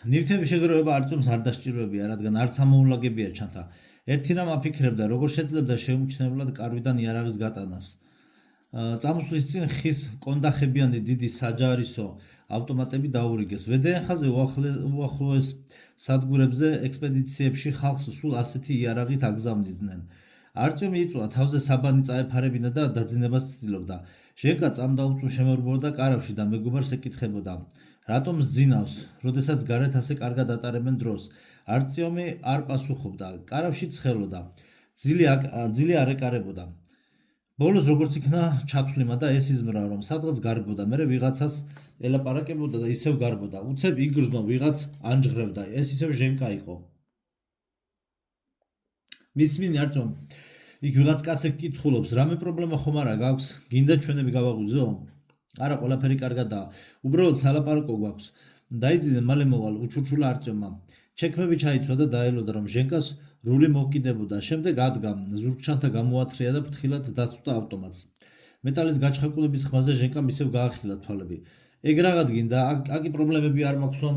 ნივთების შეგროვება არწმუნს არ დასჭიროებია, რადგან არც ამოულაგებია ჩანთა. ერთი რამ აფიქრებდა, როგორ შეძლებდა შეუმჩნევლად კარვიდან იარაღის გატანას. წამოსვლის წინ ხის კონდახებიანი დიდი საჯარისო ავტომატები დაურიგეს. ვედეენ ხაზე უახლოეს სადგურებზე ექსპედიციებში ხალხს სულ ასეთი იარაღით აგზავნიდნენ. არწმუნი იწვა თავზე საბანი წაეფარებინა და დაძინებას ცდილობდა. ჟენკა წამდაუწვი შემოერბოდა კარავში და მეგობარს ეკითხებოდა. რატომ ზძინავს, როდესაც გარეთ ასე კარგად ატარებენ დროს. არწიომი არ პასუხობდა, კარავში ცხელოდა. ძილი არ ეკარებოდა. ბოლოს როგორც იქნა ჩათვლიმა და ეს იზმრა, რომ სადღაც გარბოდა, მერე ვიღაცას ელაპარაკებოდა და ისევ გარბოდა. უცებ იგრძნო ვიღაც ანჯღრევდა, ეს ისევ ჟენკა იყო. მისმინი არწმუნ, იქ ვიღაც კაცი გკითხულობს, რამე პრობლემა ხომ არა გაქვს, გინდა ჩვენები გავაღვიძო? არა, ყველაფერი კარგადაა. უბრალოდ სალაპარაკო გვაქვს. დაიძინე, მალე მოვალ, უჩურჩულა არწმუნმა. ჩექმები ჩაიცვა და დაელოდა, რომ ჟენკას რული მოკიდებოდა. შემდეგ ადგა, ზურგჩანთა გამოათრია და ფრთხილად დაწვდა ავტომატს. მეტალის გაჩხაკულების ხმაზე ჟენკამ ისევ გაახილა თვალები. ეგ რაღაც გინდა, აკი პრობლემები არ მაქვსო?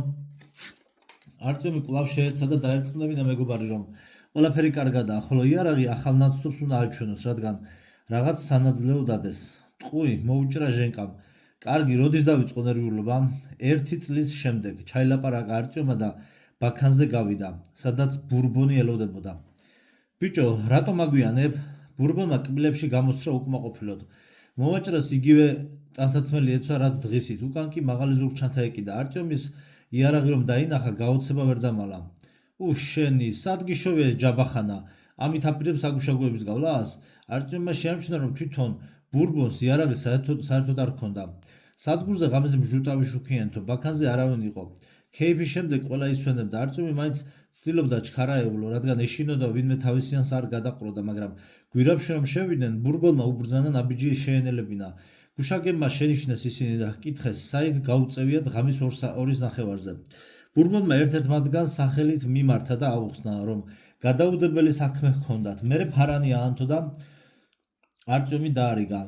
არწმუნი კვლავ შეეცა და დაერწმუნებინა მეგობარი, რომ ყველაფერი კარგადაა, ხოლო იარაღი ახალ ნაცვლებს უნდა აჩვენოს, რადგან რაღაც სანაძლეო დადეს. ტყუი, მოუჭრა ჟენკამ. კარგი, როდის დავიწყო ნერვიულობა? 1 წლის შემდეგ ჩაილაპარაკა არწმუნმა და ბაქანზე გავიდა, სადაც ბურბონი ელოდებოდა. ბიჭო, რატომ აგვიანებ? ბურბონმა კბილებში გამოსცრა უკმაყოფილოდ. მოვაჭრას იგივე ტანსაცმელი ეცვა, რაც დღისით, უკან კი მაღალი ზურგჩანთა ეკიდა. არწმუნის იარაღი რომ დაინახა, გაოცება ვერ დამალა. შენი, სად გიშოვია ეს ჯაბახანა? ამით აპირებს საგუშაგოების გავლას? არწმუნმა შეამჩნია, რომ თვითონ ბურბონს იარაღი საერთოდ არ ჰქონდა. სადგურზე ღამეს მჟუტავი შუქიანთო, ბაქანზე არავინ იყო. ქეიფის შემდეგ ყველა ისვენებდა. არწმუნი მაინც ცდილობდა ჩქარაევლო, რადგან ეშინოდა ვინმე თავისიანს არ გადაყროდა, მაგრამ გვირაბში რომ შევიდნენ, ბურბონმა უბრძანა ნაბიჯი შეენელებინა. გუშაგებმა შენიშნეს ისინი და ჰკითხეს, საით გაუწევიათ ღამის 2:30-ზე. ბურბონმა ერთ-ერთ მათგანს სახელით მიმართა და აუხსნა, რომ გადაუდებელი საქმე ჰქონდათ. მერე ფარანი აანთო და არწმუნი დაარიგა.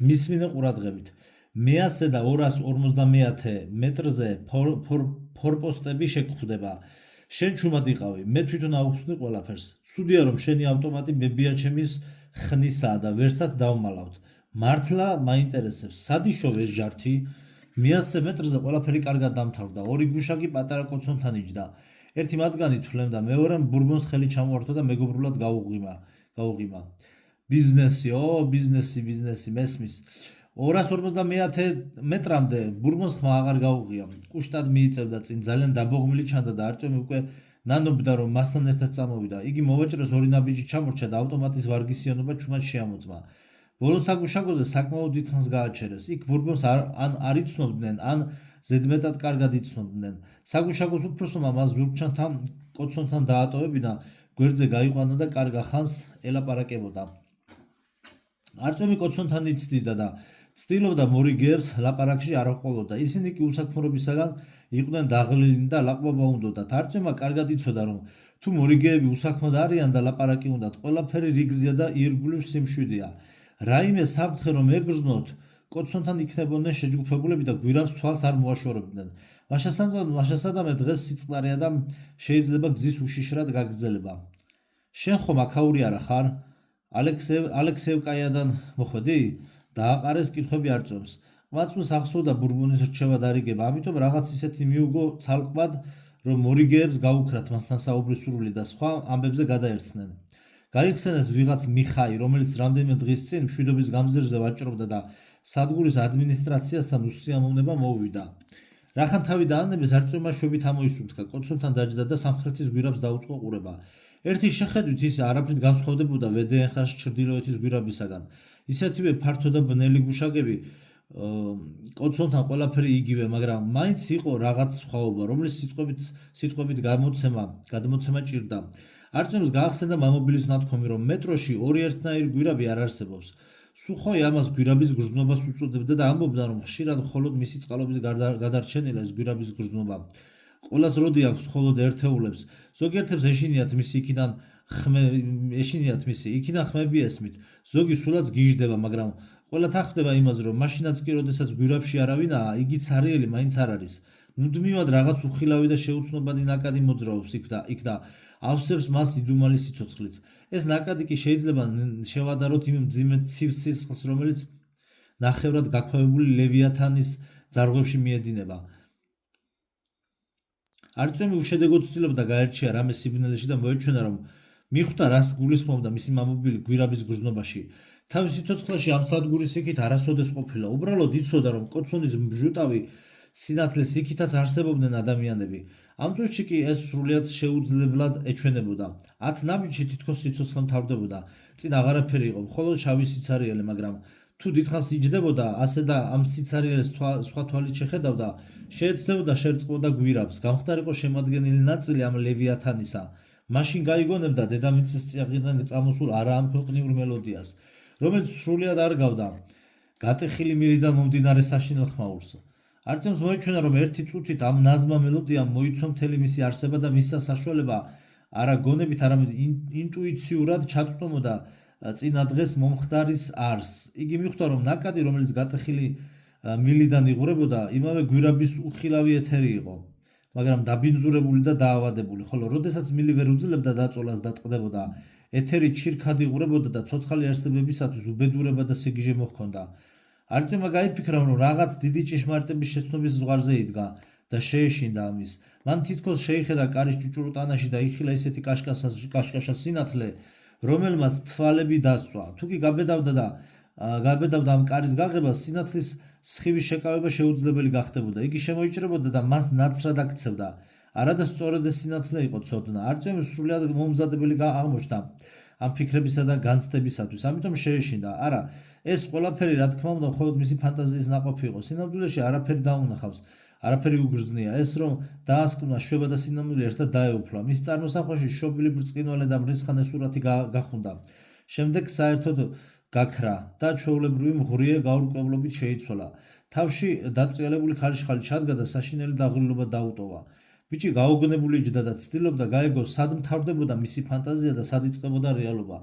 მისმინე ყურადღებით. 100 და 250 მეტრზე ფორპოსტები შეგხვდება. შენ ჩუმად იყავი, მე თვითონ აუხსნი ყველაფერს. ცუდია, რომ შენი ავტომატი ბებია ჩემის ხნისაა და ვერსად დავმალავთ. მართლა მაინტერესებს, სად იშოვე ეს ჯართი? 100 მეტრზე ყველაფერი კარგად დამთავრდა. 2 გუშაგი პატარა კოცონთან იჯდა. ერთი მათგანი თვლემდა, მეორემ ბურბონს ხელი ჩამოართვა და მეგობრულად გაუღიმა. ბიზნესი, მესმის. 250 მეტრამდე ბურბონს ხმა აღარ გაუღია. კუშტად მიიწევდა წინ, ძალიან დაბოღმილი ჩანდა და არწმუნი უკვე ნანობდა, რომ მასთან ერთად წამოვიდა. იგი მოვაჭრეს 2 ნაბიჯი ჩამორჩა და ავტომატის ვარგისიანობა ჩუმად შეამოწმა. ბოლოს საგუშაგოზე საკმაოდ დიდხანს გააჩერეს. იქ ბურბონს ან არ იცნობდნენ, ან ზედმეტად კარგად იცნობდნენ. საგუშაგოს უფროსმა მას ზურგჩანთან კოცონთან დაატოვებინა, გვერდზე გაიყვანა და კარგა ხანს ელაპარაკებოდა. არწმუნი კოცონთან იცდიდა და ცდილობდა მორიგეებს ლაპარაკში არ აყოლოდა. ისინი კი უსაქმრობისაგან იყვნენ დაღლილნი და ლაყბობა უნდოდათ. არწმუნმა კარგად იცოდა, რომ თუ მორიგეები უსაქმოდ არიან და ლაპარაკი უნდათ, ყველაფერი რიგზია და ირგვლივ სიმშვიდეა. რაიმე საფრთხე რომ ეგრძნოთ, კოცონთან იქნებოდნენ შეჯგუფებულები და გვირაბს თვალს არ მოაშორებდნენ. მაშასადამე დღეს სიწყნარია და შეიძლება გზის უშიშრად გაგრძელება. შენ ხომ აქაური არა ხარ? ალექსეევკაიადან მოხვედი? დააყარეს კითხვები არწმუნს. ყმაწვილს ახსოვდა ბურბონის რჩევა დარიგება, ამიტომ რაღაც ისეთი მიუგო ცალკბად, რომ მორიგეებს გაუქრათ მასთან საუბრის სურვილი და სხვა ამბებზე გადაერთნენ. გაიხსენეს ვიღაც მიხაი, რომელიც რამდენიმე დღის წინ მშვიდობის გამზირზე ვაჭრობდა და სადგურის ადმინისტრაციასთან უსიამოვნება მოუვიდა. რახან თავი დაანებეს, არწმუნმა შვებით ამოისუნთქა, კოცონთან დაჯდა და სამხრეთის გვირაბს დაუწყო ყურება. ერთი შეხედვით ის არაფრით განსხვავდებოდა ვედეენხას ჩრდილოეთის გვირაბისაგან. ისეთივე ფართო და ბნელი გუშაგები, კოცონთან ყველაფერი იგივე, მაგრამ მაინც იყო რაღაც სხვაობა, რომლის სიტყვებით გადმოცემა ჭირდა. არწმუნს გაახსენდა მამობილის ნათქვამი, რომ მეტროში 2 ერთნაირი გვირაბი არ არსებობს. სუხოი ამას გვირაბის გრძნობას უწოდებდა და ამბობდა, რომ ხშირად მხოლოდ მისი წყალობით გადარჩენილა ეს გვირაბის გრძნობა. ყველას როდი აქვს მხოლოდ ერთეულებს. ზოგიერთებს ეშინიათ მისი იქიდან ხმები ესმით. ზოგი სულაც გიждდება, მაგრამ ყველა თანხმდება იმაზე, რომ მაშინაც კი, როდესაც გვირაბში არავინაა, იგი ცარიელი მაინც არ არის. მუდმივად რაღაც უხილავი და შეუცნობადი ნაკადი მოძრაობს იქ და ავსებს მას იდუმალი სიცოცხლით. ეს ნაკადი კი შეიძლება შევადაროთ იმ მძიმე ცივ სისხლს, რომელიც ნახევრად გაქვავებული ლევიათანის ძარღვებში მიედინება. არწმუნი უშედეგოდ ცდილობდა გაერჩია რამე სიბნელეში და მოეჩვენა, რომ მიხვდა რას გულისხმობდა მისი მამობილი გვირაბის გრძნობაში. თავის სიცოცხლეში ამ სადგურის იქით არასოდეს ყოფილა. უბრალოდ იცოდა, რომ კოცონის მჟუტავი სინათლეს იქითაც არსებობდნენ ადამიანები. ამ წუთში კი ეს სრულიად შეუძლებლად ეჩვენებოდა. 10 ნაბიჯში თითქოს სიცოცხლე მთავრდებოდა. წინ აღარაფერი იყო, მხოლოდ შავი სიცარიელე, მაგრამ თუ დიდხანს იჯდებოდა, ასე და ამ სიცარიელეს სხვა თვალით შეხედავდა, შეეცდებოდა შერწყმოდა გვირაბს. გამხდარიყო შემადგენელი ნაწილი ამ ლევიათანისა. მაშინ გაიგონებდა დედამიწის წიაღიდან წამოსულ არაამქვეყნიურ მელოდიას, რომელიც სრულიად არ გავდა გატეხილი მილიდან მომდინარე საშინელ ხმაურს. არწმუნს მოეჩვენა, რომ ერთი წუთით ამ ნაზმა მელოდიამ მოიცვა მთელი მისი არსება და მისცა საშუალება არა გონებით, არამედ ინტუიციურად ჩაწვდომოდა წინა დღეს მომხდარის არსს. იგი მიხვდა, რომ ნაკადი, რომელიც გატეხილი მილიდან იღურებოდა, იმავე გვირაბის უხილავი ეთერი იყო, მაგრამ დაბინძურებული და დაავადებული, ხოლო როდესაც მილი ვერ უძლებდა დაწოლას და ტყდებოდა, ეთერი ჩირქად იღურებოდა და ცოცხალი არსებებისათვის უბედურება და სიგიჟე მოჰქონდა. არწმუნმა გაიფიქრა, რომ რაღაც დიდი ჭეშმარიტების შეცნობის ზღვარზე იდგა და შეეშინდა ამის. მან თითქოს შეიხედა კარის ჭუჭურუტანაში და იხილა ისეთი კაშკაშა სინათლე, რომელმაც თვალები დასვა. თუ კი გაბედავდა ამ კარის გაღებას, სინათლის სხივის შეკავება შეუძლებელი გახდებოდა. იგი შემოიჭრებოდა და მას ნაცრად აქცევდა. არადა სწორედ ეს სინათლე იყო ცოდნა. არწმუნს სრულიად მომზადებელი აღმოჩნდა ამ ფიქრებისა და განცდებისათვის, ამიტომ შეეშინდა. არა, ეს ყველაფერი, რა თქმა უნდა, მხოლოდ მისი ფანტაზიის ნაყოფი იყო. სინამდვილეში არაფერი დაუნახავს, არაფერი უგრძნია. ეს რომ დაასკვნა შვება და სინამდვილე ერთად დაეუფლა. მის წარმოსახვაში შობილი ბრწყინვალე და მრისხანე სურათი გახუნდა. შემდეგ საერთოდ გაქრა და ჩვეულებრივი მღვრიე გაურკვევლობით შეიცვალა. თავში დატრიალებული ხალიში ჩადგა და საშინელი დაღლილობა დაუტოვა. ბიჭი გაოგნებული იჯდა და ცდილობდა გაეგოს, სად მთავრდებოდა მისი ფანტაზია და სად იწყებოდა რეალობა.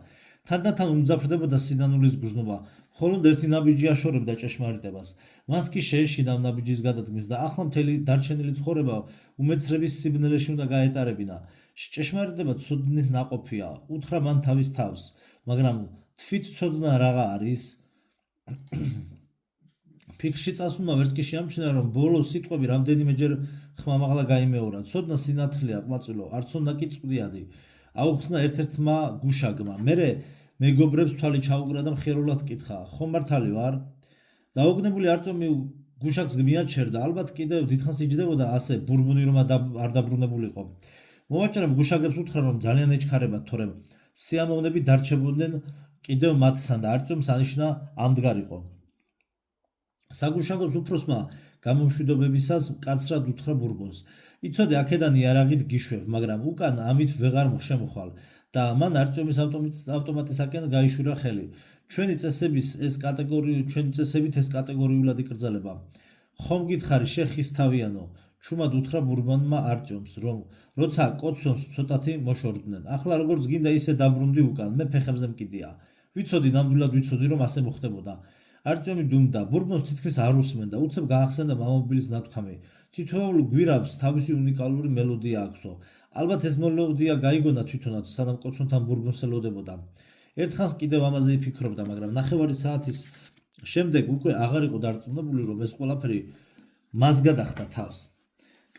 თანდათან უმძაფრდებოდა სინანულის გრძნობა, მხოლოდ ერთი ნაბიჯი აშორებდა ჭეშმარიტებას. მას კი შეეშინა ამ ნაბიჯის გადადგმის და ახლა მთელი დარჩენილი ცხოვრება უმეცრების სიბნელეში უნდა გაეტარებინა. ჭეშმარიტება ცოდნის ნაყოფია, უთხრა მან თავის თავს, მაგრამ თვით ცოდნა რაღა არის? ფიქრში წასულმა ვერც კი შეამჩნია, რომ ბოლოს სიტყვები რამდენიმეჯერ ხმამაღლა გაიმეორა. ცოდნა სინათლეა, ყვაწილო, არცოდნა კი წვდიადი. აუხსნა ერთ-ერთმა გუშაგმა. მერე მეგობრებს თვალი ჩაუგრა და მხიარულად კითხა: ხომ მართალი ვარ? გაოგნებული არწმუნი გუშაგს მიაჩერდა, ალბათ კიდევ დიდხანს იჯდებოდა ასე ბურბონი რომ არ დაბრუნებულიყო. მოვაჭრებ გუშაგებს უთხრა, რომ ძალიან ეჩქარებათ, თორემ სიამოვნები დარჩებოდნენ კიდევ მათთან და არწმუნს ანიშნა ამდღარიყო. საგუშაგოს უფროსმა გამომშვიდობებისას მკაცრად უთხრა ბურბონს: იცოდე, აქედან იარაღით გიშვებ, მაგრამ უკან ამით ვეღარ შემოხვალ და მან არწმუნის ავტომატისაკენ გაიშვირა ხელი. ჩვენი წესებით ეს კატეგორიულად იკრძალება. ხომ გითხარი, შეხისთავიანო, ჩუმად უთხრა ბურბონმა არწმუნს, რომ როცა კოცონს ცოტათი მოშორდნენ. ახლა როგორც გინდა ისე დაბრუნდი უკან, მე ფეხებზე მკიდია. ვიცოდი, ნამდვილად ვიცოდი, რომ ასე მოხდებოდა. არწმუნი დუმდა. ბურბონს თითქმის არ უსმენდა, უცებ გაახსენდა მამობილის ნათქვამი. თითოეულ გვირაბს თავისი უნიკალური მელოდია აქვსო. ალბათ ეს მელოდია გაიგონა თვითონაც, სანამ კოცონთან ბურბონს ელოდებოდა. ერთხანს კიდევ ამაზე იფიქრობდა, მაგრამ ნახევარი საათის შემდეგ უკვე აღარ იყო დარწმუნებული, რომ ეს ყველაფერი მას გადახდა თავს.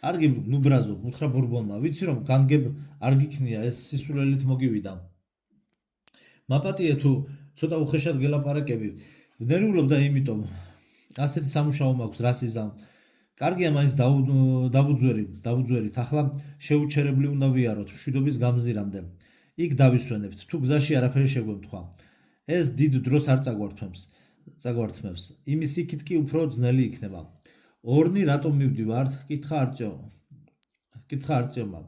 კარგი, ნუ ბრაზო, უთხრა ბურბონმა, ვიცი რომ განგებ არ გიქნია, ეს სისულელით მოგივიდა. მაპატიე თუ ცოტა უხეშად გელაპარაკები, ვნერულობ და იმიტომ ასეთი სამუშაო მაქვს, რა სიზამ. კარგია მაინც დავუძვერით, ახლა შეუჩერებლი უნდა ვიაროთ მშვიდობის გამზირამდე. იქ დავისვენებთ, თუ გზაში არაფერი შეგვემთხვა. ეს დიდ დროს არ წაგვართმევს. იმის იქით კი უფრო ძნელი იქნება. ორნი რატომ მივდივართ? კითხა არწიომმა.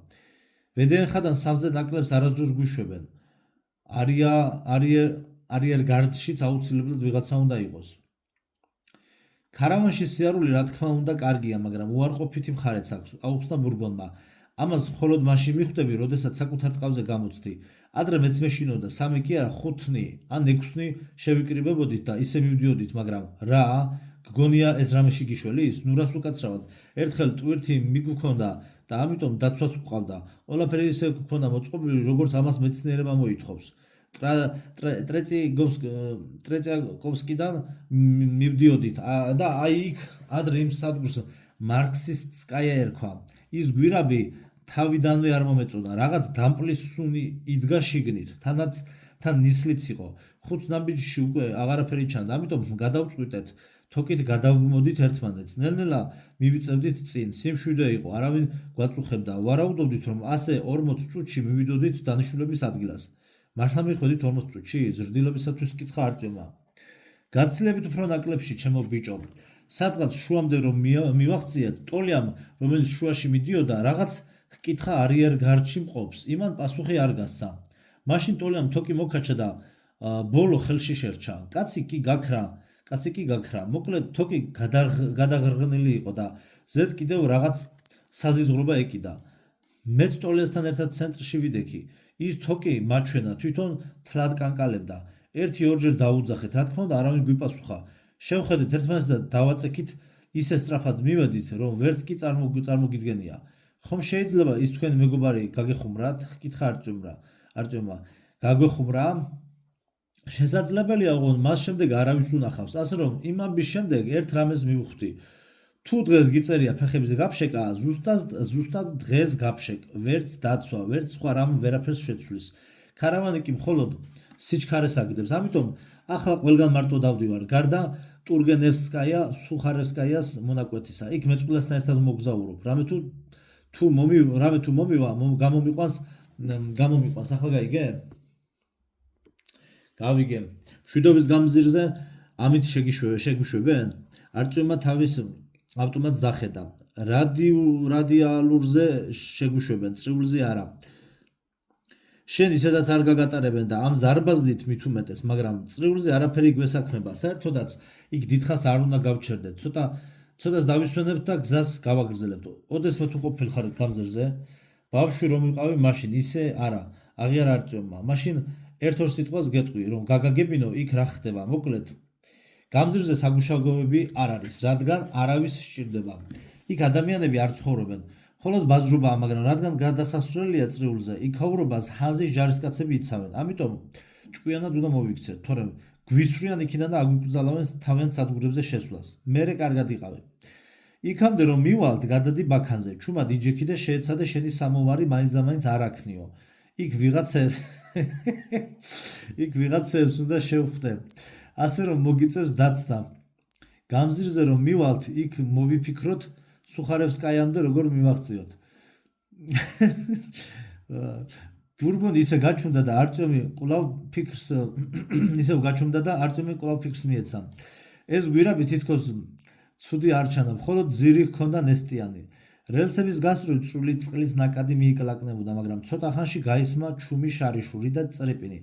ვედენხადან სამზე ნაკლებს არასდროს გვიშვებენ. არიერგარდშიც აუცილებლად ვიღაცა უნდა იყოს. ქარავანში სიარული რა თქმა უნდა კარგია, მაგრამ უარყოფითი მხარეც აქვს, აუხსნა ბურბონმა. ამას მხოლოდ მაშინ მიხვდები, როდესაც საკუთარ ტყავზე გამოცდი. ადრე მეც მეშინოდა 3 კი არა 5 ან 6 შევიკრიბებოდით და ისე მივდიოდით, მაგრამ რა? გგონია ეს რამეში გიშველის? ნურას უკაცრავად ერთხელ ტვირთი მიგუქონდა და ამიტომ დაცვაც გვყავდა. ყველაფერი ისე გქონდა მოწყობილი, როგორც ამას მეცნიერება მოითხოვს. ტრეციაკოვსკიდან მივდიოდით და აი იქ ადრე იმ სადგურს მარქსისტსკაია ერქვა. ის გვირაბი თავიდანვე არ მომეწონა, რაღაც დამპლის სუნი იდგა შიგნით, თან ნისლიც იყო. 5 ნაბიჯში უკვე აღარაფერი ჩანდა, ამიტომ გადავწყვიტეთ, თოკით გადავმოდით ერთმანეთს. ნელ-ნელა მივიწევდით წინ, სიმშვიდე იყო, არავინ გვაწუხებდა. ვარაუდობდით, რომ ასე 40 წუთში მივიდოდით დანიშნულების ადგილას. მართლა მიხვედით 40 წუთში? ზრდილობისათვის კითხა არტემმა. გაცილებით უფრო ნაკლებში, ჩემო ბიჭო. სადღაც შუამდე რომ მივახციეთ, ტოლიამ, რომელიც შუაში მიდიოდა, რაღაც კითხა არიერ გარდში მყოფს. იმან პასუხი არ გასცა. მაშინ ტოლიამ თოკი მოკაჩა და ბოლო ხელში შერჩა. კაცი კი გაქრა. მოკლედ თოკი გადაღრღნილი იყო და ზედ კიდევ რაღაც საზიზღრობა ეკიდა. მეც ტოლიასთან ერთად ცენტრში ვიდექი. ის თოკი მაჩვენა თვითონ თლად კანკალებდა. 1-2 დაუძახეთ, რა თქმა უნდა, არავინ გვიპასუხა. შევხედეთ ერთმანეთს და დავაწექით, ისე სწრაფად მივედით, რომ ვერც კი წარმოგიდგენია. ხომ შეიძლება ის თქვენი მეგობარი გაგეხუმრათ? კითხა არტემმა. გაგვეხუმრა? შესაძლებელია, ოღონდ მას შემდეგ არავის უნახავს, ასე რომ იმ ამბის შემდეგ ერთ რამეს მივხვდი. თუ დღეს გიწერია ფეხების გაფშეკა, ზუსტად დღეს გაფშეკ, ვერც დაცვა, ვერც სხვა რამ ვერაფერს შეცვლის. ქარავანი კი მხოლოდ სიჩქარეს აგდებს, ამიტომ ახლა ყველგან მარტო დავდივარ, გარდა ტურგენევსკაია, სუხარევსკაიას მონაკვეთისა. იქ მეწყვილესთან ერთად მოგზაურობ. რამე თუ მომივა, გამომიყვანს, ახლა გაიგე? გავიგე. მშვიდობის გამზირზე ამით შეგვიშვებენ? არტემმა თავის ავტომატს დახედა. რადიალურზე შეგვიშვებენ, წრიულზე არა. შენ ისედაც არ გაგატარებენ და ამ ზარბაზნით მით უმეტეს, მაგრამ წრიულზე არაფერი გვესაქმება. საერთოდაც იქ დიდხანს არ უნდა გავჩერდეთ. ცოტას დავისვენებთ და გზას გავაგრძელებთ. ოდესმე თუ ყოფილ ხარ გამზირზე? ბავშვი რომ ვიყავი, მაშინ ისე არა. აღიარა არტემმა. მაშინ ერთ-ორ სიტყვას გეტყვი, რომ გაგაგებინო, იქ რა ხდება. მოკლედ, გამზირზე საგუშაგოები არ არის, რადგან არავის სჭირდება. იქ ადამიანები არ ცხოვრობენ. მხოლოდ ბაზრობაა, მაგრამ რადგან გადასასვლელია წრიულზე, იქაურობას ჰანზის ჯარისკაცები იცავენ. ამიტომ ჭკვიანად უნდა მოვიქცეთ, თორემ გვისვრიან იქიდან და აგვიკრძალავენ თავიანთ სადგურებზე შესვლას. მერე კარგად იყავი. იქამდე რომ მივალთ, გადადი ბაქანზე. ჩუმად იჯექი და შეეცადე შენი სამომარი მაინც და მაინც არ აქნიო. იქ ვიღაცებს უნდა შევხვდე. ასე რომ მოგიწევს დაცდა. გამზირზე რომ მივალთ, იქ მოვიფიქროთ სუხარევსკაიამდე როგორ მივაღწიოთ. ბურბონი ისევ გაჩუმდა და არტემი კვლავ ფიქრს მიეცა. ეს გვირაბი თითქოს ცუდი არ ჩანდა, მხოლოდ ძირი ჰქონდა ნესტიანი. რელსების გასწვრივ წვრილი წყლის ნაკადი მიიკლაკნებოდა, მაგრამ ცოტა ხანში გაისმა ჩუმი შარიშური და წრიპინი.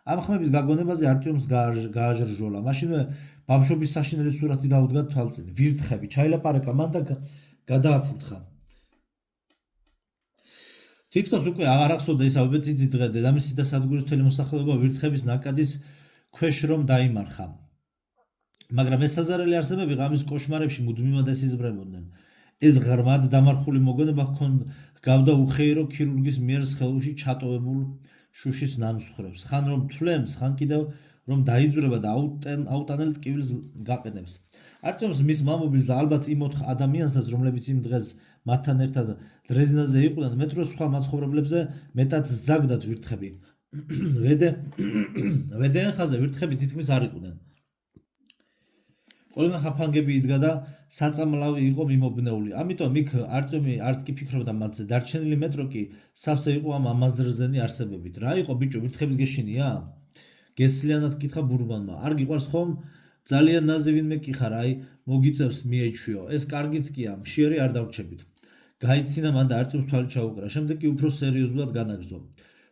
ამ ხმების გაგონებაზე არტემს გააჟრჟოლა. მაშინვე ბავშვობის საშინელი სურათი დაუდგა თვალწინ. ვირთხები ჩაილაპარაკა მან და გადააფურთხა. თითქოს უკვე აღარ ახსოვდა ის ავებითი დღე, დედამისი და სადგურის მთელი მოსახლეობა ვირთხების ნაკადის ქვეშ რომ დაიმარხა. მაგრამ ეს საზარელი არსებები ღამის კოშმარებში მუდმივად ესიზმრებოდნენ. ეს ღრმად დამარხული მოგონება ჰგავდა უხეირო ქირურგის მიერ სხეულში ჩატოვებულ შუშის ნამსხვრევს. ხან რომ თვლემს, ხან კიდევ რომ დაიძვრება და აუტანელ ტკივილს გაყენებს. არტემს მის მამობის და ალბათ იმ 4 ადამიანსაც, რომლებიც იმ დღეს მათთან ერთად დრეზნაზე იყვნენ, მეტროს სხვა მაცხოვრებლებზე მეტად ზაგდათ ვირთხები. ვედენხაზე ვირთხები თითქმის არ იყვნენ. ყველგან ხაფანგები იდგა და საწამლავი იყო მიმობნეული. ამიტომ იქ არტემი არც კი ფიქრობდა მათზე. დარჩენილი მეტრო კი სავსე იყო ამ ამაზრზენი არსებებით. რა იყო ბიჭო, ვირთხების გეშინია? გესლიანად კითხა ბურბონმა. არ გიყვარს ხომ? ძალიან ნაზი ვინმე კი ხარ, აი, მოგიწევს მიეჩვიო. ეს კარგიც კია, მშიერი არ დავრჩებით. გაიცინა მან და არტემს თვალი ჩაუკრა. შემდეგ კი უფრო სერიოზულად განაგრძო.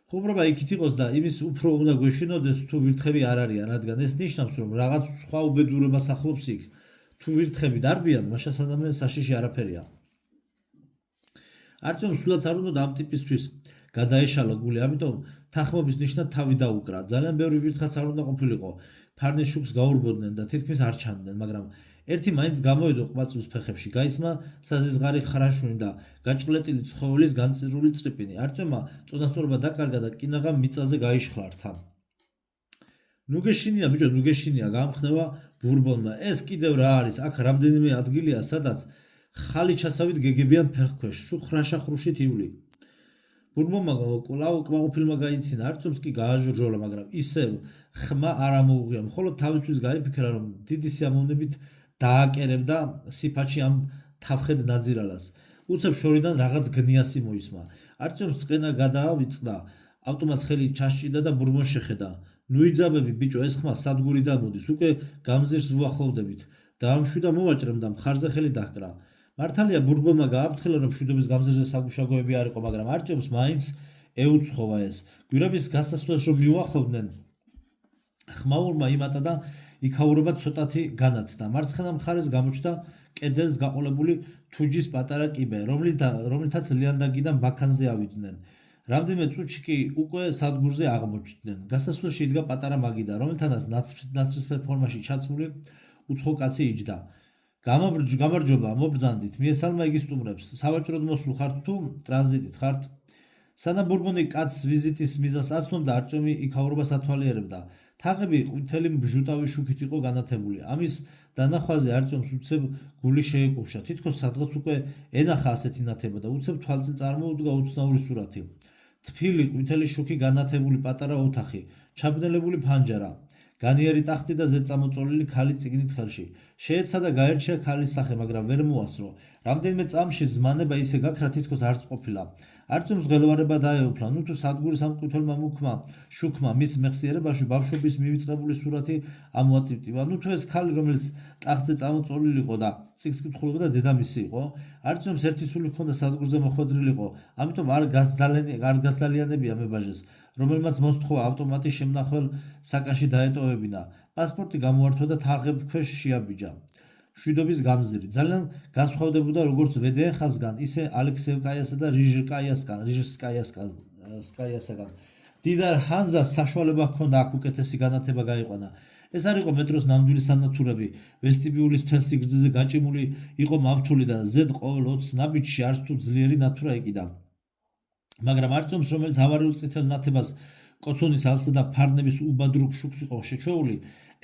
ხუმრობა იქით იყოს და იმის უფრო უნდა გვეშინოდეს, თუ ვირთხები არ არიან, რადგან ეს ნიშნავს, რომ რაღაც სხვა უბედურებას ახლობს იქ. თუ ვირთხები დარბიან, მაშინ ადამიანს საშიში არაფერია. არწმუნებს სულაც არ უნდა ამ ტიპისთვის გადაეშალა გული, ამიტომ თანხმობის ნიშნად თავი დაუკრა. ძალიან ბევრი ვირთხაც არ უნდა ყოფილიყო. ფარნის შუქს გაურბოდნენ და თითქმის არ ჩანდნენ, მაგრამ ერთი მაინც გამოედო ყვაწვის ფეხებში, გაისმა საზიზღარი ხრაშუნი და გაჭყლეტილი ცხოველის განწირული წრიპინი. არწმუნებმა წონასწორობა დაკარგა და კინაღამ მიწაზე გაიშხლართა. ნუგეშინია ბიჭო, ნუგეშინია, გამხნევა ბურბონმა. ეს კიდევ რა არის? აქ რამდენიმე ადგილია, სადაც ხალი ჩასავით გეგებიან ფეხქვეშ, სულ ხრაშახრუშით ივლი. ბურბონმა კვლავ კმაყოფილმა გაიცინა, არწმუნებს კი გააჟურჟოლა, მაგრამ ისევ ხმა არ ამოუღია. მხოლოდ თავისთვის გაიფიქრა, რომ დიდი სიამოვნებით დააკერებდა სიფაჩი ამ თავხედ ნაძირალას. უცებ შორიდან რაღაც გნიასი მოისმა. არწმუნებს წყენა გადაავიწყდა, ავტომატს ხელი ჩასჭიდა და ბურბონს შეხედა. ნუიძაბები ბიჭო, ეს ხმა სადგურიდან მოდის, უკვე გამზირს ვუახლოვდებით. დაამშვიდა მოვაჭრემ და მხარზე ხელი დაჰკრა. მართალია ბურბონმა გააფრთხილა, რომ მშვიდობის გამზირზე საგუშაგოები არ იყო, მაგრამ არწმუნებს მაინც ეუცხოვა ეს. გვირაბის გასასვლელს რომ მიუახლოვდნენ, ხმაურმა იმატა და იქაურობა ცოტათი განათდა. მარცხენა მხარეს გამოჩნდა კედელს გაყოლებული თუჯის პატარა კიბე, რომლითაც ლიანდაგიდან ბაქანზე ავიდნენ. რამდენიმე წუთში კი უკვე სადგურზე აღმოჩნდნენ. გასასვლელში იდგა პატარა მაგიდა, რომელთანაც ნაცრისფერ ფორმაში ჩაცმული უცხო კაცი იჯდა. გამარჯობა, მობრძანდით, მიესალმა იგი სტუმრებს. სავაჭროდ მოსულ ხართ თუ ტრანზიტით ხართ? სანამ ბურბონი კაცს ვიზიტის მიზანს აცნობდა, არწმუნი იქაურობას ათვალიერებდა. თაღები ყვითელი ბჟუტავი შუქით იყო განათებული. ამის დანახვაზე არწმუნს უცებ გული შეეკუმშა. თითქოს სადღაც უკვე ენახა ასეთი ნათება და უცებ თვალწინ წარმოუდგა უცნაური სურათი. თბილი ყვითელი შუქი განათებული პატარა ოთახი, ჩაბნელებული ფანჯარა, განიერი ტახტი და ზედ წამოწოლილი ქალი წიგნით ხელში. შეეცადა გაერჩია ქალის სახე, მაგრამ ვერ მოასწრო. რამდენიმე წამში ზმანება ისე გაქრა, თითქოს არც ყოფილა. არწმუნს ღელვარება დაეუფლა. ნუ თუ სადგურის ამ ყვითელმა მუქმა შუქმა მის მეხსიერებაში ბავშვობის მივიწყებული სურათი ამოატივტივა. ნუ თუ ეს ქალი, რომელიც ტახტზე წამოწოლილიყო და წიგნს კითხულობდა, დედამისი იყო. არწმუნს ერთი სული ჰქონდა სადგურზე მოხვედრილიყო, ამიტომ არ გასძალიანებია მებაჟეს, რომელმაც მოსთხოვა ავტომატის შემნახველ საკანში დაეტოვებინა. პასპორტი გამოართვა და თაღებ ქვეშ შეაბიჯა. მშვიდობის გამზირი. ძალიან განსხვავდებოდა როგორც ვედეეხასგან, ისე ალექსეევკაიასა და რიჟსკაიასგან. დიდარ ჰანზას საშუალება ჰქონდა აქ უკეთესი განათება გაიყვანა. ეს არ იყო მეტროს ნამდვილი სანათურები, ვესტიბიულის მთელ სიგრძეზე გაჭიმული იყო მავთული და ზედ ყოველ 20 ნაბიჯში არც თუ ძლიერი ნათურა ეკიდა. მაგრამ არწმუნს, რომელიც ავარიულ წითელ ნათებას კოცონის ალსა და ფარნების უბადრუგ შუქს იყო შეჩეული,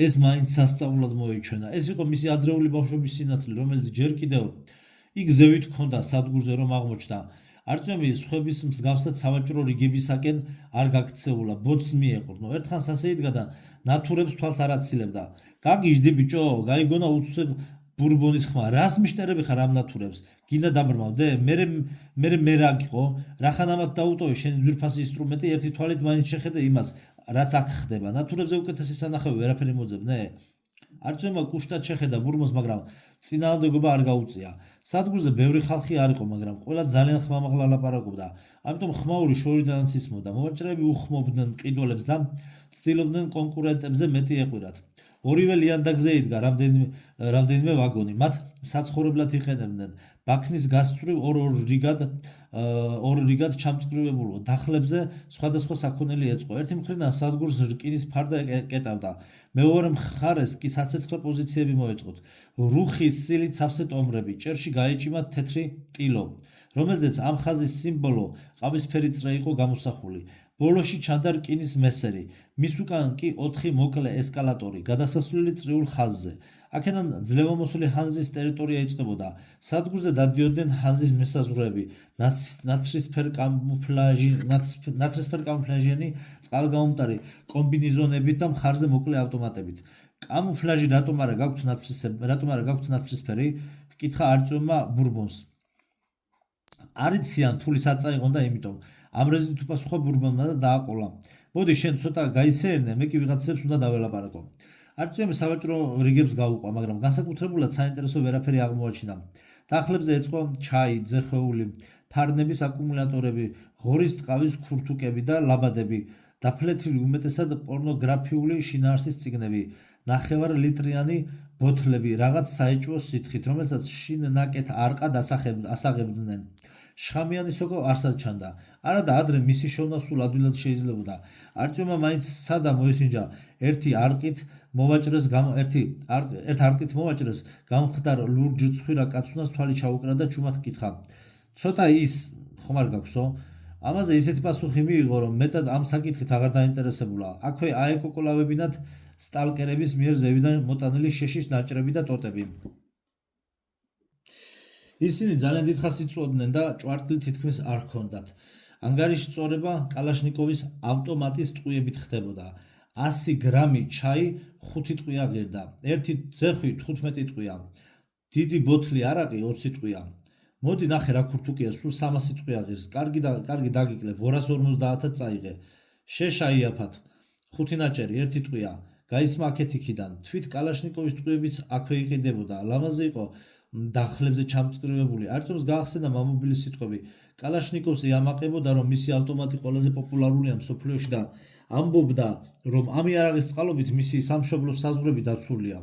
ეს მაინც სასწაულად მოეჩვენა. ეს იყო მისი ადრეული ბავშვობის სინათლე, რომელიც ჯერ კიდევ იქ ზევით ჰქონდა სადგურზე რომ აღმოჩნდა. არწმუნი სხვების მსგავსად სავაჭრო რიგებისაკენ არ გაქცეულა, ბოძს მიეყრდნო. ერთხანს ასე იდგა და ნათურებს თვალს არ აცილებდა. გაგიჟდი ბიჭო, გაიგონა უცებ ბურბონის ხმა. რას მიშტერები ხარ ამ ნათურებს? გინდა დაბრმავდე? მე რა გიყო? რახანამად დაუტოვე შენი ძვირფასი ინსტრუმენტი, ერთი თვალით მაინც შეხედე იმას, რაც აქ ხდება. ნათურებზე უკეთესი სანახავი ვერაფერი მოძებნე? არწმუნმა კუშტად შეხედა ბურბონს, მაგრამ წინააღმდეგობა არ გაუწია. სადგურზე ბევრი ხალხი არ იყო, მაგრამ ყველა ძალიან ხმამაღლა ლაპარაკობდა. ამიტომ ხმაური შორიდანაც ისმოდა. მოვაჭრეები უხმობდნენ მყიდველებს და ცდილობდნენ კონკურენტებზე მეტი ეყვირათ. ორივე ლიანდაგზე იდგა რამდენიმე ვაგონი. მათ საცხოვრებლად იყენებდნენ. ბაქნის გასწვრივ ორ რიგად ჩამწკრივებულო დახლებზე სხვადასხვა საქონელი ეწყო. ერთი მხრიდან სადგურს რკინის ფარდა ეკეტავდა. მეორე მხარეს კი საცეცხლე პოზიციები მოეწყოთ. რუხი სილით სავსე ტომრები, ჭერში გაეჭიმა თეთრი ტილო, რომელზეც ამ ხაზის სიმბოლო ყავისფერი წრე იყო გამოსახული. ბოლოში ჩანდა რკინის მესერი, მის უკან კი 4 მოკლე ესკალატორი, გადასასვლელი წრიულ ხაზზე. აქედან ძლევამოსული ჰანზის ტერიტორია იწყებოდა. სადგურზე დადიოდნენ ჰანზის მესაზღვრეები, ნაცრისფერ კამუფლაჟიანი წყალგაუმტარი კომბინეზონებით და მხარზე მოკლე ავტომატებით. კამუფლაჟი რატომ არა გაქვთ ნაცრისფერი? ჰკითხა არწმუნმა ბურბონს. არიციან ფული საწაიღონ და იმიტომ ამრეზე თუ პასუხა ბურბონმა და დააყოლა. მოდი შენ ცოტა გაისერნე, მე კი ვიღაცებს უნდა დაველაპარაკო. არწმუნი სავაჭრო რიგებს გაუყვა, მაგრამ განსაკუთრებულად საინტერესო ვერაფერი აღმოაჩინა. დახლებზე ეწყო ჩაი, ძეხეული, ფარნების აკუმულატორები, ღორის ტყავის ქურთუკები და ლაბადები, დაფლეთილი უმეტესად პორნოგრაფიული შინაარსის წიგნები, ნახევარლიტრიანი ბოთლები, რაღაც საეჭვო სითხით, რომელსაც შინ ნაკეთ არყად ასაღებდნენ. შხამიანი სოკო არსად ჩანდა. არა და ადრე მისი შოვნა სულ ადვილად შეიძლებოდა. არტიომმა მაინც სადა მოისინჯა ერთი არყით მოვაჭრეს ერთ არყით მოვაჭრეს გამხდარ ლურჯ ცხვირა კაცუნას თვალი ჩაუკრა და ჩუმად კითხა. ცოტა ის ხომ არ გაქვსო? ამაზე ისეთი პასუხი მიიღო, რომ მეტად ამ საკითხით აღარ დაინტერესებულა. აქვე აეკოკოლავებინათ სტალკერების მიერ ზევიდან მოტანილი შეშის ნაჭრები და ტოტები. ისინი ძალიან დიდ ხანს იწვოდნენ და ჭვარტლი თითქმის არ ჰქონდათ. ანგარიში წორება კალაშნიკოვის ავტომატის ტყვიებით ხდებოდა. 100 გრამი ჩაი 5 ტყვი აღერდა. ერთი ძეხვი 15 ტყვია. დიდი ბოთლი არაყი 20 ტყვია. მოდი ნახე რა ქურთუკია, სულ 300 ტყვი აღერს. კარგი დაგიკლებ, 250-ად წაიღე. შეშა იაფად. 5 ნაჭერი 1 ტყვია. გაისმა აქეთ იქიდან. თვით კალაშნიკოვის ტყვიებიც აქვე იყიდებოდა. ლამაზი იყო დახლებზე ჩამწკრივებული. არწმუნს გაახსენა მამობილის სიტყვები. კალაშნიკოვს იამაყებოდა, რომ მისი ავტომატი ყველაზე პოპულარულია მსოფლიოში და ამბობდა, რომ ამ იარაღის წყალობით მისი სამშობლოს საზღვრები დაცულია.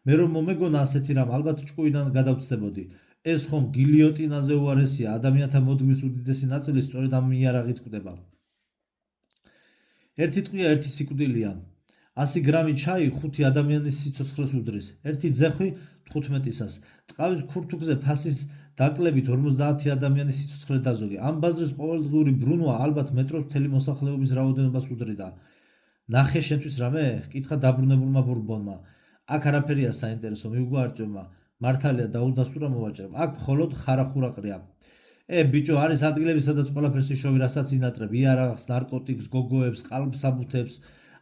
მე რომ მომეგონა ასეთი რამ, ალბათ ჭკუიდან გადავწდებოდი. ეს ხომ გილიოტინაზე უარესია, ადამიანთა მოდგმის უდიდესი ნაწილი სწორედ ამ იარაღით კვდება. ერთი ტყვია ერთი სიკვდილია. 100 გრამი ჩაი 5 ადამიანის სიცოცხლეს უდრის. ერთი ძეხვი 15-ისას. ტყავის ქურთუკზე ფასის დაკლებით 50 ადამიანის სიცოცხლე დაზოგე. ამ ბაზრის ყოველდღიური ბრუნვა ალბათ მეტროს მთელი მოსახლეობის რაოდენობას უდრიდა. ნახე შენთვის რამე? ჰკითხა დაბრუნებულმა ბურბონმა. აქ არაფერია საინტერესო, მიუგო არტიომმა. მართალია დაუდასტურა მოვაჭრემ. აქ მხოლოდ ხარახურა ყრია. ბიჭო, არის ადგილები, სადაც ყველაფერს იშოვი, რასაც ინატრებ, იარაღს, ნარკოტიკს, გოგოებს, ყალბსაბუთებს.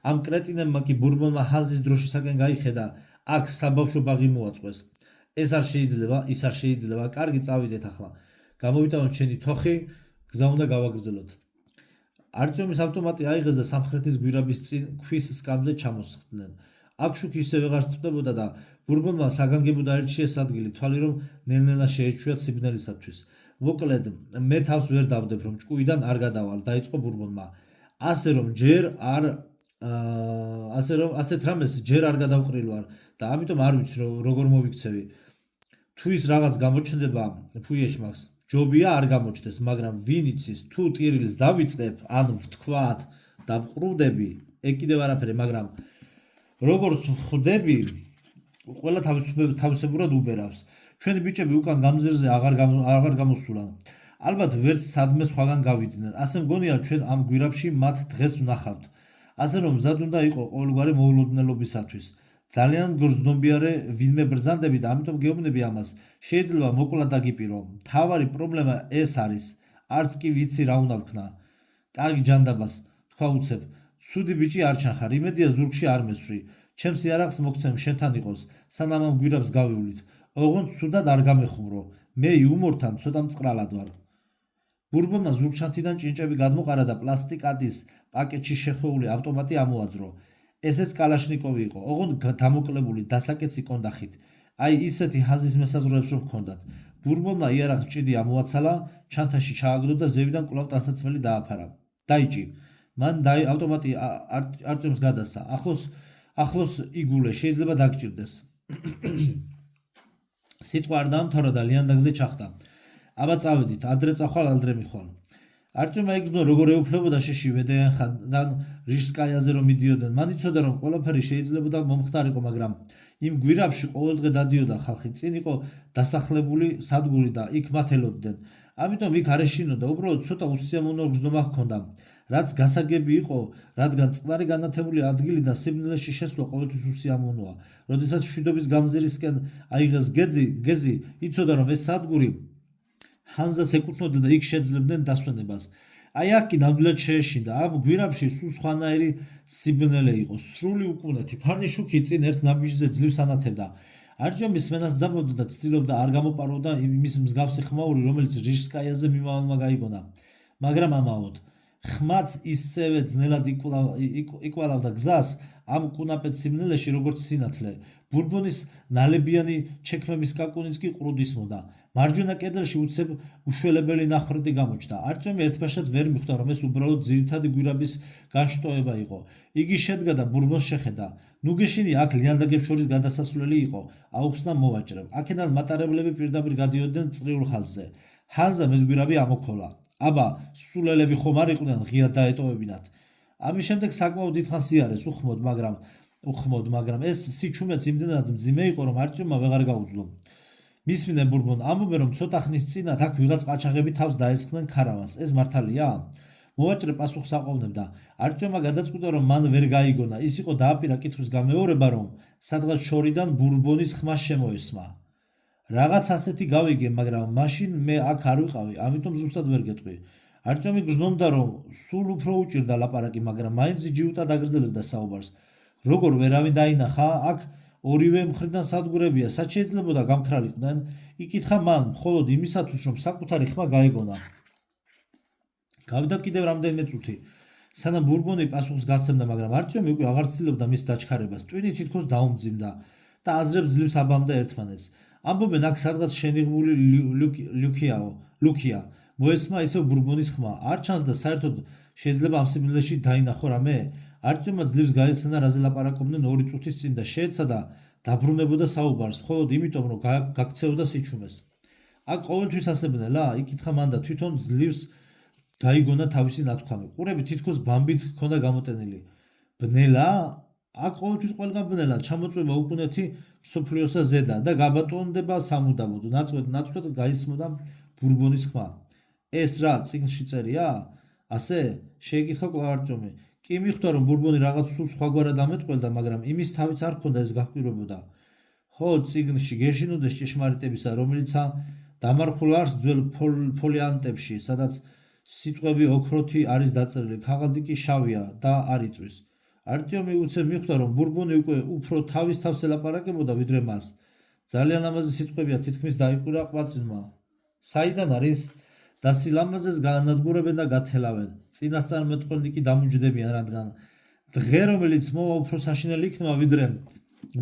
ამ კრეტინებმა კი ბურბონმა ჰანზის დროშისაკენ გაიხედა. აქ საბავშვო ბაღი მოაწყვეს. ეს არ შეიძლება, ის არ შეიძლება. კარგი, წავიდეთ ახლა. გამოვიტანოთ შენი თოხი, გზა უნდა გავაგრძელოთ. არტიომის ავტომატი აიღეს და სამხრეთის გვირაბის წინ ქვის სკამზე ჩამოსხდნენ. აქ შუქი ისე ვეღარ სწდებოდა და ბურბონმა საგანგებოდ აირჩიეს ადგილი, თვალი რომ ნელ-ნელა შეეჩვიათ სიბნელისათვის. მოკლედ, მე თავს ვერ დავდებ, რომ ჭკუიდან არ გადავალ, დაიწყო ბურბონმა. ასეთ რამეს ჯერ არ გადავყრილვარ და ამიტომ არ ვიცი როგორ მოვიქცევი. თუ ის რაღაც გამოჩნდება ფუიეშმაკს, ჯობია არ გამოჩნდეს, მაგრამ ვინ იცის, თუ ტირილს დავიწყებ, ან ვთქვათ, დავყრუდები, ეგ კიდევ არაფერი, მაგრამ როგორც ხვდები, ყველა თავისებურად უბერავს. ჩვენი ბიჭები უკან გამზირზე აღარ გამოსულან. ალბათ ვერც სადმე სხვაგან გავიდნენ. ასე მგონია ჩვენ ამ გვირაბში მათ დღეს ვნახავთ. ასე რომ მზად უნდა იყო ყოველგვარი მოულოდნელობისათვის. ძალიან გრძნობიარე ვინმე ბრძანდები და ამიტომ გეუბნები ამას. შეიძლება მოკვლად დაგიპირო. მთავარი პრობლემა ეს არის. არც კი ვიცი რა უნდა ვქნა. კარგი ჯანდაბას, თქვა უცებ. ცუდი ბიჭი არ ჩანხარ, იმედია ზურგში არ მესვრი. ჩემს იარაღს მოგცემ შენთან იყოს, სანამ ამ გვირაბს გავივლით. ოღონდ ცუდად არ გამეხმურო. მე იუმორთან ცოტა მწყრალად ვარ. ბურბონმა ზურგჩანთიდან ჭინჭები გადმოყარა და პლასტიკატის პაკეტში შეხვეული ავტომატი ამოაძრო. ესეც კალაშნიკოვი იყო, ოღონდ დამოკლებული დასაკეცი კონდახით. აი ისეთი ჰანზის მესაზღვრეებს რომ ჰქონდათ. ბურბონმა იარაღს ჭიდი ამოაცალა, ჩანთაში ჩააგდო და ზევიდან კვლავ ტანსაცმელი დააფარა. დაიჭი. მან ავტომატი არტიომს გადასცა. ახლოს იგულე, შეიძლება დაგჭირდეს. სიტყვა არ დაამთავრა და ლიანდაგზე ჩახტა. აბა წავედით, ადრე წახვალ, ადრე მიხვალ. არტიომმა იგრძნო როგორ ეუფლებოდა შეში ვედეენხან რიშსკაიაზე რომ მიდიოდნენ. მან იცოდა რომ ყველაფერი შეიძლებოდა მომხდარიყო, მაგრამ იმ გვირაბში ყოველდღე დადიოდა ხალხი. წინ იყო დასახლებული სადგური და იქ მათ ელოდნენ. ამიტომ იქ არ ეშინოდა, უბრალოდ ცოტა უსიამოვნო გრძნობა ჰქონდა. რაც გასაგები იყო, რადგან წყნარი განათებული ადგილი და სიბნელეში შესვლა ყოველთვის უსიამოვნოა. როდესაც მშვიდობის გამზირისკენ აიღეს გეზი, იცოდა რომ ეს სადგური ჰანზას ეკუთვნოდა და იქ შეძლებდნენ დასვენებას. აი აქ კი ნამდვილად შეეშინდა. ამ გვირაბში სულ სხვანაირი სიბნელე იყო, სრული უკუნეთი. ფარნი შუქი წინ ერთ ნაბიჯზე ძლივს ანათებდა. არტიომი სმენას ძაბავდა და ცდილობდა არ გამოპაროდა იმის მსგავსი ხმაური, რომელიც რიშსკაიაზე მიმავალმა გაიგონა. მაგრამ ამაოდ ხმაც ისევე ძნელად იკვალავდა გზას ამ კუნაპეთ სიბნელეში, როგორც სინათლე. ბურბონის ნალებიანი ჩექმების კაკუნიც კი ყრუდისმოდა. მარჯვენა კედელში უცებ უშველებელი ნახრდი გამოჩნდა. არტიომი ერთბაშად ვერ მიხვდა, რომ ეს უბრალოდ ძირითადი გვირაბის განშტოება იყო. იგი შედგა და ბურბონს შეხედა. ნუ გეშინი, აქ ლიანდაგებს შორის გადასასვლელი იყო, აუხსნა მოვაჭრემ. აქედან მატარებლები პირდაპირ გადიოდნენ წრიულ ხაზზე. ჰანზა მეზგვირაბი ამოქოლა. აბა, სულელები ხომ არ იყვნენ ღიად დაეტოვებინათ. ამის შემდეგ საკმაოდ დიდხანს იარეს უხმოდ, მაგრამ ეს სიჩუმეც იმდენად მძიმე იყო, რომ არტიომმა ვეღარ გაუძლო. მისმინე ბურბონ ამბობენ, რომ ცოტა ხნის წინათ აქ ვიღაც ყაჩაღები თავს დაესხნენ ქარავანს. ეს მართალია? მოვაჭრე პასუხს აყოლნებდა. არტიომმა გადაწყვიტა, რომ მან ვერ გაიგონა. ის იყო დააპირა კითხვის გამეორება, რომ სადღაც შორიდან ბურბონის ხმა შემოესმა. რაღაც ასეთი გავიგე, მაგრამ მაშინ მე აქ არ ვიყავი, ამიტომ ზუსტად ვერ გეტყვი. არტიომი გრძნობდა, რომ სულ უფრო უჭირდა ლაპარაკი, მაგრამ მაინც ჯიუტად აგრძელებდა საუბარს. როგორ ვერავინ დაინახა? აქ ორივე მხრიდან სადგურებია, სად შეიძლებოდა გამქრალიყვნენ? იკითხა მან, მხოლოდ იმისათვის, რომ საკუთარი ხმა გაეგონა. გავიდა კიდევ რამდენიმე წუთი, სანამ ბურბონი პასუხს გასცემდა, მაგრამ არტიომი უკვე აღარ ცდილობდა მის დაჩქარებას. ტვინი თითქოს დაუმძიმდა და აზრებს ძლივს აბამდა ერთმანეთს. ამბობენ, აქ სადღაც შენიღბული ლუკია. მოესმა ისევ ბურბონის ხმა. არ ჩანს და საერთოდ შეიძლება ამ სიბნელეში დაინახო რამე? არტიომმა ძლივს გაიხსენა, რაზე ლაპარაკობდნენ 2 წუთის წინ და შეეცადა დაბრუნებოდა საუბარს, მხოლოდ იმიტომ, რომ გაქცეოდა სიჩუმეს. აქ ყოველთვის ასე ბნელა? იკითხა მან და თვითონ ძლივს გაიგონა თავისი ნათქვამი. ყურები თითქოს ბამბით ჰქონდა გამოტენილი. ბნელა? აქ ყოველთვის ყველგან ბნელა, ჩამოწვევა უკუნეთი მსოფლიოსა ზედა და გაბატონდება სამუდამოდ. ნაცვლად გაისმოდა ბურბონის ხმა. ეს რა, წიგნში წერია? ასე? შეეკითხა კვლავ არტიომი. კი მიხვდა, რომ ბურბონი რაღაც სულ სხვაგვარად ამეტყველდა, მაგრამ იმის თავიც არ ჰქონდა ეს გაჰკვირვებოდა. ხო, წიგნში გეშინოდეს ჭეშმარიტებისა, რომელიც დამარხულ არს ძველ ფოლიანტებში, სადაც სიტყვები ოქროთი არის დაწერილი, ქაღალდი კი შავია და არ იწვის. არტიომი უცებ მიხვდა, რომ ბურბონი უკვე უფრო თავის თავს ელაპარაკებოდა, ვიდრე მას. ძალიან ლამაზი სიტყვებია, თითქმის დაიყურა ყვაწილმა. საიდან არის? და სილამაზეს გაანადგურებენ და გათელავენ. წინასწარმეტყველნი კი დამუჯდებიან, რადგან დღე, რომელიც მოვა, უფრო საშინელი იქნება, ვიდრე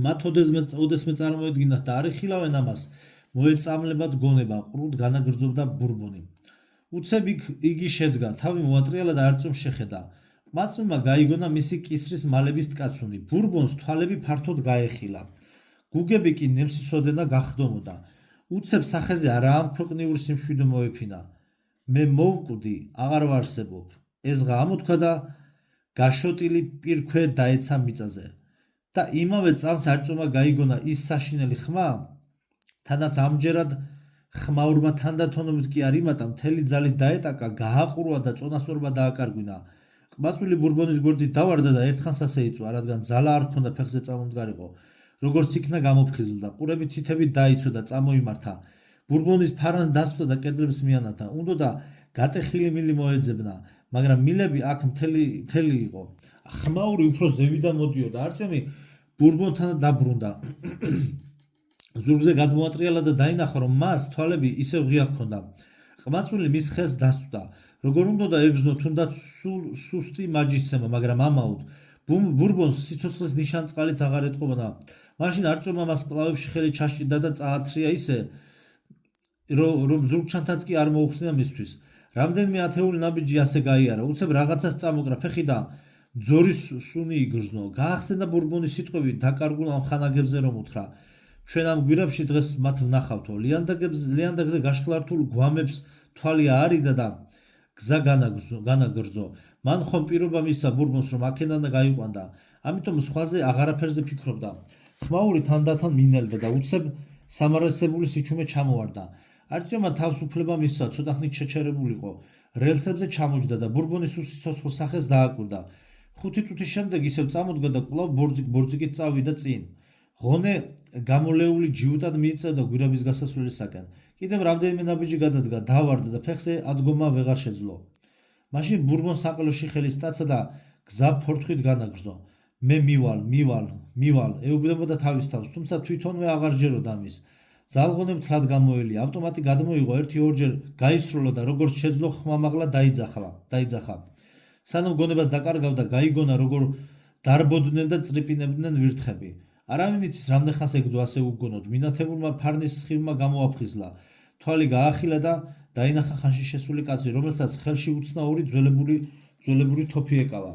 მათ ოდესმე წარმოედგინათ და არ იხილავენ ამას, მოეწამლებათ გონება. ყრუდ განაგრძობდა ბურბონი. უცებ იგი შედგა, თავი მოატრიალა და არტიომს შეხედა. ყმაწვილმა გაიგონა მისი კისრის მალების ტკაცუნი. ბურბონს თვალები ფართოდ გაეხილა. გუგები კი ნემსისოდენა გახდომოდა. უცებ სახეზე არაამქვეყნიური სიმშვიდე მოეფინა. მე მოვკვდი, აღარ ვარსებობ. ეს ღა ამოთქვა და გაშოტილი პირქვე დაეცა მიწაზე. და იმავე წამს არტიომმა გაიგონა ის საშინელი ხმა, თანაც ამჯერად ხმაურმა თანდათანობით კი არ იმატა, მთელი ძალით დაეტაკა, გააყურვა და წონასწორობა დააკარგვინა. ყმაწვილი ბურბონის გვერდით დავარდა და ერთხანს ასე იწვა, რადგან ძალა არ ჰქონდა ფეხზე წამომდგარიყო. როგორც იქნა გამოფხიზლდა, ყურები თითებით დაიცო და წამოიმართა. ბურბონის ფარანს დასვდა და კედლებს მიანათა. უნდოდა გატეხილი მილი მოეძებნა, მაგრამ მილები აქ მთელი იყო. ხმაური უფრო ზევიდან მოდიოდა. არტიომი ბურბონთან დაბრუნდა. ზურგზე გადმოატრიალა და დაინახა, რომ მას თვალები ისევ ღია ჰქონდა. ყმაწვილი მის ხელს დასვდა. როგორ უნდოდა ეგრძნო თუნდაც სუსტი მაჯისცემა, მაგრამ ამაოდ ბურბონს სიცოცხლის ნიშანწყალიც აღარ ეტყობოდა. მაშინ არტიომმა მას პლავებში ხელი ჩაშჭიდა და წაათრია ისე, რომ ზურგჩანთაც კი არ მოუხსნა მისთვის. რამდენიმე ათეული ნაბიჯი ასე გაიარა. უცებ რაღაცას წამოკრა ფეხი და ძორის სუნი იგრძნო. გაახსენა ბურბონის სიტყვები დაკარგულ ამ ხანაგებზე, რომ უთხრა: ჩვენ ამ გვირაბში დღეს მათ ვნახავთო. ლიანდაგზე გაშხლართულ გვამებს თვალი აარიდა და გზა განაგრძო. მან ხომ პირობა მისცა ბურბონს, რომ აქედან გაიყვანდა. ამიტომ სხვაზე აღარაფერზე ფიქრობდა. ხმაური თანდათან მინელდა და უცებ სამარესებული სიჩუმე ჩამოვარდა. არტიომმა თავს უფლება მისცა, ცოტა ხნით შეჩერებულიყო. რელსებზე ჩამოჯდა და ბურბონის უსიცოცხლო სახეს დააკვირდა. 5 წუთის შემდეგ ისევ წამოდგა და კვლავ ბორძიკით წავიდა წინ. ღონე გამოლეული ჯიუტად მიიწევდა გვირაბის გასასვლელისაკენ. კიდევ რამდენიმე ნაბიჯი გადადგა, დავარდა და ფეხზე ადგომა ვეღარ შეძლო. მაშინ ბურბონს საყელოში ხელი სტაცა და გზა ფორთხვით განაგრძო. მე მივალ, ეუბნებოდა თავის თავს, თუმცა თვითონვე აღარ ჯეროდა ამის. ძალღონე მთლად გამოელია, ავტომატი გადმოიღო, 1-2 გაისროლა და როგორც შეძლო ხმამაღლა დაიძახა. სანამ გონებას დაკარგავდა, გაიგონა, როგორ დარბოდნენ და წრიპინებდნენ ვირთხები. არავინ იცის, რამდენ ხანს ეგდო ასე უგონოდ. მინათებულმა ფარნის სხივმა გამოაფხიზლა. თვალი გაახილა და დაინახა ხანში შესული კაცი, რომელსაც ხელში უცნაური ძველებური თოფი ეკავა.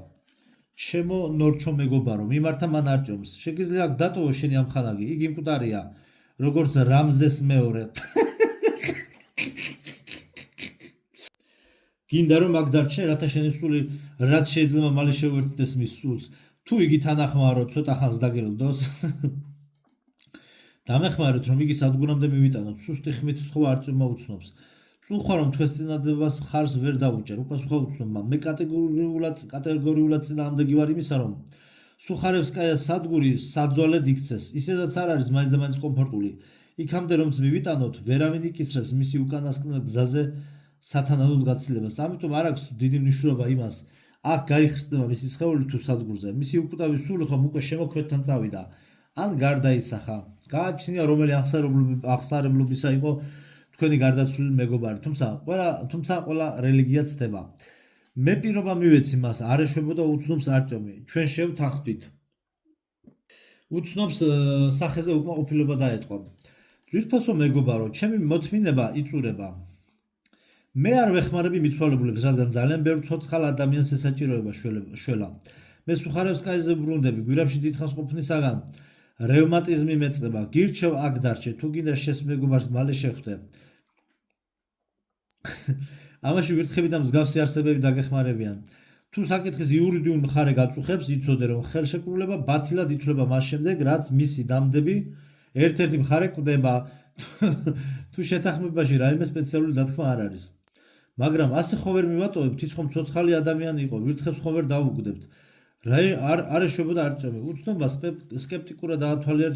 ჩემო ნორჩო მეგობარო, მიმართა მან არტიომს. შეგიძლია აქ დატოვო შენი ამ ხანაგი, იგი მკვდარია, როგორც რამზეს მეორე. გინდა რომ მაგ დარჩე, რათა შენი სული რაც შეიძლება მალე შეუერთდეს მის სულს. თუ იგი თანახმარო ცოტა ხანს დაგელოდოს, დამეხმარეთ რომ იგი სადგურამდე მივიტანოთ, სუსტი ხმით სხვა არწმუნა უცნობს. წუხვა რომ თქვენს წინადადებას მხარს ვერ დავუჭერ, უპასუხა უცნობმა. მე კატეგორიულად წინააღმდეგი ვარ იმისა, რომ სუხარევსკაიას სადგური საძვალედ იქცეს. ისედაც არ არის მაინც და მაინც კომფორტული. იქამდე რომც მივიტანოთ, ვერავინ იკისრებს მისი უკანასკნელ გზაზე სათანადოდ გაცილებას. ამიტომ არ აქვს დიდი მნიშვნელობა იმას, აქ გაიხსნება მისი სხეული თუ სადგურზე. მისი უკვდავი სული ხომ უკვე შემოქმედთან წავიდა. ან გარდაისახა. გააჩნია რომელი აღსარებლობისა იყო თქვენი გარდაცვლილი მეგობარი. თუმცა ყველა რელიგია ცდება. მე პირობა მივეცი მას, არ ეშვებოდა უცნობს არჭომი. ჩვენ შევთანხმდით. უცნობს სახეზე უკმაყოფილება დაეტყვა. ძვირფასო მეგობარო, ჩემი მოთმინება იწურება. მე არ ვეხმარები მიცვალებულებს, რადგან ძალიან ბევრ ცოცხალ ადამიანს ესაჭიროება შველა. მე სუხარევსკაიაზე ბრუნდები, გვირაბში დიდხანს ყოფნისაგან რევმატიზმი მეწყება. გირჩევ აქ დარჩე, თუ გინდა შენს მეგობარს მალე შეხვდე. ამაში ვირთხები და მსგავსი არსებები დაგეხმარებიან. თუ საკითხის იურიდიულ მხარე გაწუხებს, იცოდე რომ ხელშეკრულება ბათილად ითვლება მას შემდეგ, რაც მისი დამდები ერთ-ერთი მხარე კვდება. თუ შეთანხმებაში რაიმე სპეციალური დათქმა არ არის. მაგრამ ასე ხო ვერ მივატოვებთ, ის ხომ ცოცხალი ადამიანი იყო, ვირთხებს ხო ვერ დავუკვდებთ. არ ეშვებოდა არწმუნი. უცნობა სკეპტიკურად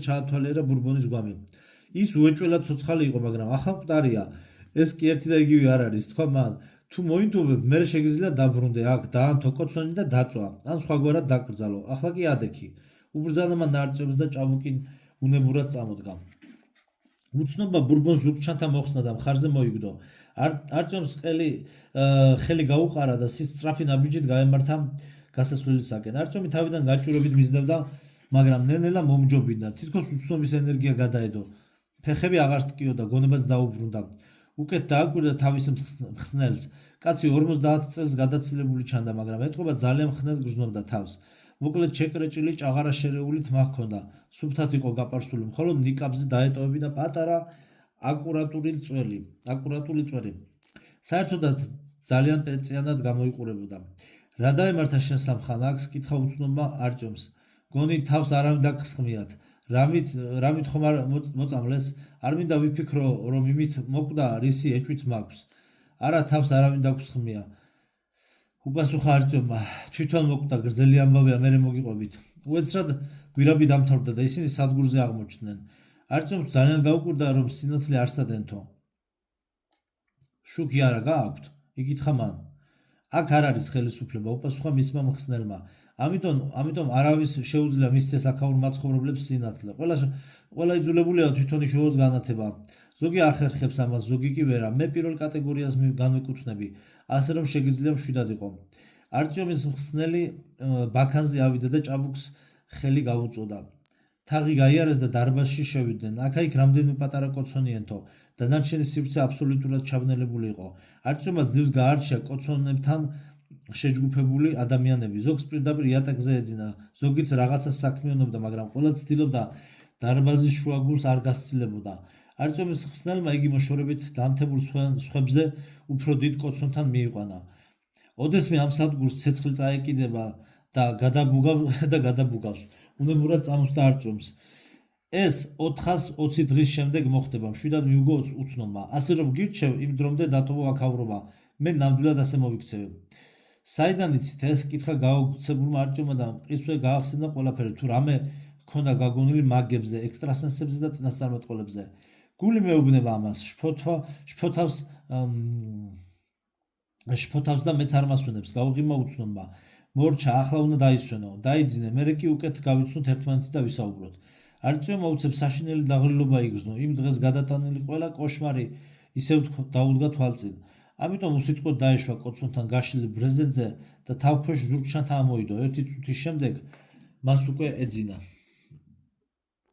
ჩაათვალიერა ბურბონის გვამი. ის უეჭველად ცოცხალი იყო, მაგრამ ახლა მკვდარია. ეს კი ერთი და იგივე არ არის, თქვა მან. თუ მოინდობებ, მე შეგიძლია დაბრუნდე აქ, დაანთო კოცონი და დაწვა, ან სხვაგვარად დაკრძალო. ახლა კი ადექი. უბრძანა მან არწმუნს და ჭაბუკინ უნებურად წამოდგა. უცნობა ბურბონს ზურგჩანთა მოხსნა და მხარზე მოიგდო. არწმუნს ხელი გაუყარა და ის სწრაფი ნაბიჯით გაემართა გასასვლელისაკენ. არწმუნი თავიდან გაჭირვებით მისდევდა, მაგრამ ნელ-ნელა მომჯობინდა. თითქოს უცნობის ენერგია გადაედო. ფეხები აღარ სტკიოდა, გონებაც დაუბრუნდა. უკეთ დააკვირდა თავის მხსნელს. კაცი 50 წელს გადაცილებული ჩანდა, მაგრამ ეთყობა ძალიან ხნედ გრძნობდა თავს. მოკლედ შეკრეჭილი ჭაღარა შერეული თმა ჰქონდა. სუფთად იყო გაპარსული, მხოლოდ ნიკაპზე დაეტოვებინა პატარა აკურატული წვერი. საერთოდაც ძალიან პეწიანად გამოიყურებოდა. რა დაემართა შენ სამხანაკს? კითხა უცნობა არჭომს. გონი თავს არავინ დაგხსხმიათ. რამით ხომ არ მოწამლეს? არ მინდა ვიფიქრო, რომ იმით მოკვდა, რისი ეჭვიც მაქვს. არა, თავს არავინ დაგხსხმია. უპასუხა არჭომმა. თვითონ მოკვდა, გრძელი ამბავია, მერე მოგიყვებით. უეცრად გვირაბი დამთავრდა და ისინი სადგურზე აღმოჩნდნენ. არჭომს ძალიან გაუკვირდა, რომ სინათლე არ სტადენთო. შუქი არა გააქვთ? იკითხა მან. აქ არ არის ხელისუფლება, უპასუხა მისმა მხსნელმა. ამიტომ არავის შეუძლია მისცეს აქაურ მაცხოვრებლებს სინათლე. ყველა იძულებულია თვითონ იშოვოს განათება. ზოგი არ ხერხებს ამას, ზოგი კი ვერა. მე პირველ კატეგორიას განვიკუთვნები, ასე რომ შეგიძლია მშვიდად იყო. არჭომის მხსნელი ბაქანზე ავიდა და ჭაბუკს ხელი გაუწოდა. თაღი გაიარეს და დარბაზში შევიდნენ. აქა-იქ რამდენიმე პატარა კოცონი ენთო. დანარჩენი სივრცე აბსოლუტურად ჩაბნელებული იყო. არჭომა ძლივს გაარჩია კოცონებთან შეჯგუფებული ადამიანები. ზოგს პირდაპირ იატაკზე ეძინა, ზოგიც რაღაცას საქმიანობდა, მაგრამ ყველა ცდილობდა დარბაზის შუაგულს არ გასცილებოდა. არჭომის მხსნელმა იგი მოშორებით დამთებულ სხვებზე უფრო დიდ კოცონთან მიიყვანა. ოდესმე ამ სადგურს ცეცხლი წაეკიდება და გადაბუგავს. უნებურად წამოსდა არჭომს. ეს 420 დღის შემდეგ მოხდება, მშვიდად მიუგო უცნობა. ასე რომ გირჩევ, იმ დრომდე დატოვო აქაურობა. მე ნამდვილად ასე მოვიქცევი. საიდან იცით ეს? კითხა გაუგზავნებულმა არჭომმა და მყისვე გაახსენა ყველაფერი. თუ რამე ჰქონდა გაგონილი მაგებზე, ექსტრასენსებზე და წინასწარმეტყველებზე. გული მეუბნება ამას, შფოთავს და მეც არ მასვენებს. გაუღიმა უცნობა. მორჩა, ახლა უნდა დაისვენო. დაიძინე, მერე კი უკეთ გავიცნოთ ერთმანეთი და ვისაუბროთ. არწმუნმა უცებ საშინელი დაღლილობა იგრძნო. იმ დღეს გადატანილი ყველა კოშმარი ისევ დაუდგა თვალწინ. ამიტომ უსიტყვოდ დაეშვა კოცონთან გაშლილ ბრეზენტზე და თავქვეშ ზურგჩანთა ამოიდო. ერთი წუთის შემდეგ მას უკვე ეძინა.